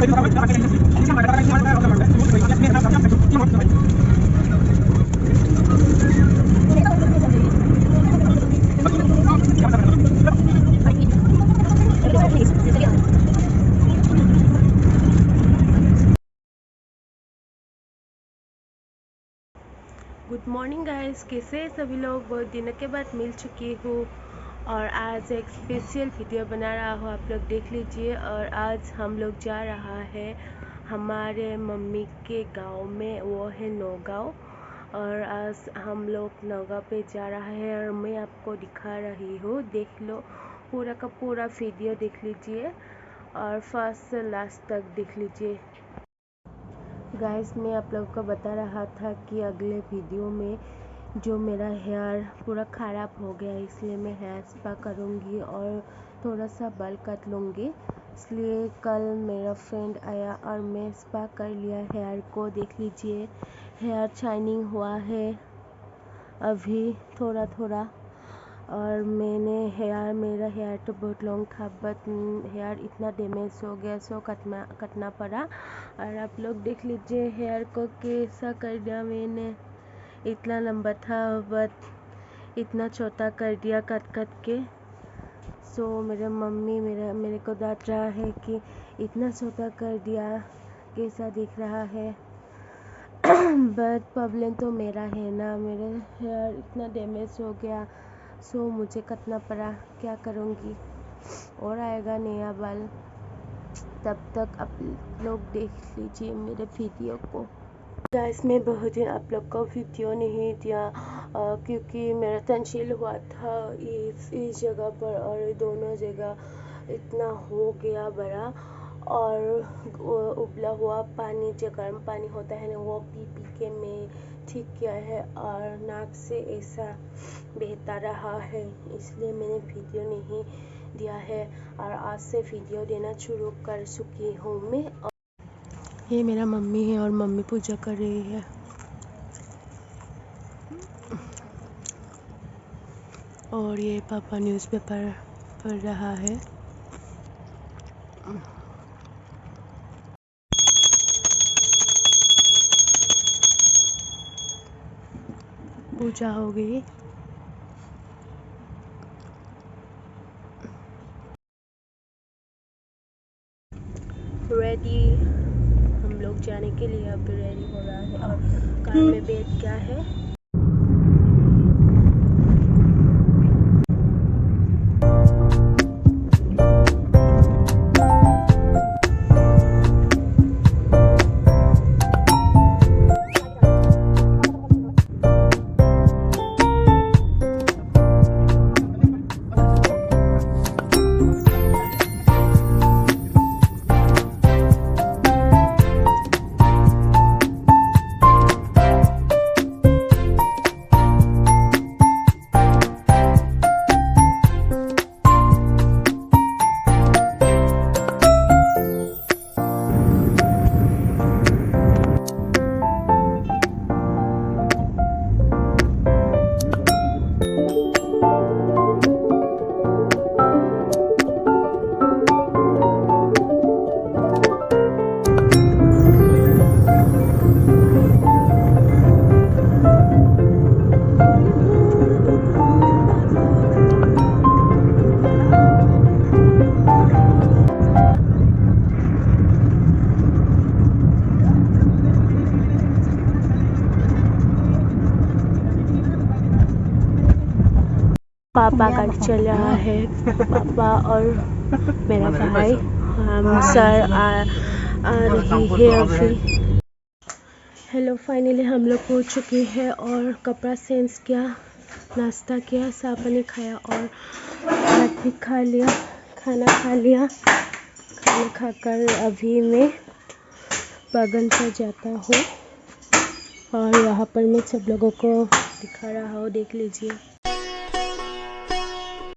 Good morning guys, कैसे हैं सभी लोग। बहुत दिनों के बाद मिल चुकी हूँ और आज एक स्पेशल वीडियो बना रहा हूँ, आप लोग देख लीजिए। और आज हम लोग जा रहा है हमारे मम्मी के गांव में, वो है नौगांव। और आज हम लोग नौगांव पे जा रहा है और मैं आपको दिखा रही हूँ, देख लो पूरा का पूरा वीडियो देख लीजिए और फर्स्ट से लास्ट तक देख लीजिए। गाइस, मैं आप लोगों को बता रहा था कि अगले वीडियो में जो मेरा हेयर पूरा ख़राब हो गया, इसलिए मैं हेयर स्पा करूँगी और थोड़ा सा बाल काट लूँगी। इसलिए कल मेरा फ्रेंड आया और मैं स्पा कर लिया हेयर को, देख लीजिए हेयर शाइनिंग हुआ है अभी थोड़ा थोड़ा। और मेरा हेयर तो बहुत लॉन्ग था, बट हेयर इतना डैमेज हो गया सो कटना पड़ा। और आप लोग देख लीजिए हेयर को कैसा कर दिया मैंने, इतना लंबा था बट इतना छोटा कर दिया कट के। सो मेरे मम्मी मेरे को डांट रहा है कि इतना छोटा कर दिया, कैसा दिख रहा है। बट प्रॉब्लम तो मेरा है ना, मेरे हेयर इतना डैमेज हो गया सो मुझे कटना पड़ा, क्या करूँगी। और आएगा नया बाल, तब तक आप लोग देख लीजिए मेरे वीडियो को। गाइस, मैं बहुत दिन आप लोग को वीडियो नहीं दिया क्योंकि मेरा तंशील हुआ था इस जगह पर, और दोनों जगह इतना हो गया बड़ा। और उबला हुआ पानी, जो गर्म पानी होता है ना, वो पी के मैं ठीक किया है और नाक से ऐसा बहता रहा है, इसलिए मैंने वीडियो नहीं दिया है। और आज से वीडियो देना शुरू कर चुकी हूँ मैं। ये मेरा मम्मी है और मम्मी पूजा कर रही है। और ये पापा न्यूज़पेपर पढ़ रहा है। पूजा हो गई। रेडी हम लोग जाने के लिए, अब रेडी हो रहा है और कार में बैठ गया है। पापा का चल रहा है, पापा और मेरा भाई, हम सर आ रही है अभी। हेलो, फाइनली हम लोग पहुंच चुके हैं और कपड़ा चेंज किया, नाश्ता किया, साफ पानी खाया और भात भी खा लिया, खाना खा लिया। खाना खाकर अभी मैं बागन पर जाता हूँ और यहाँ पर मैं सब लोगों को दिखा रहा हूँ, देख लीजिए।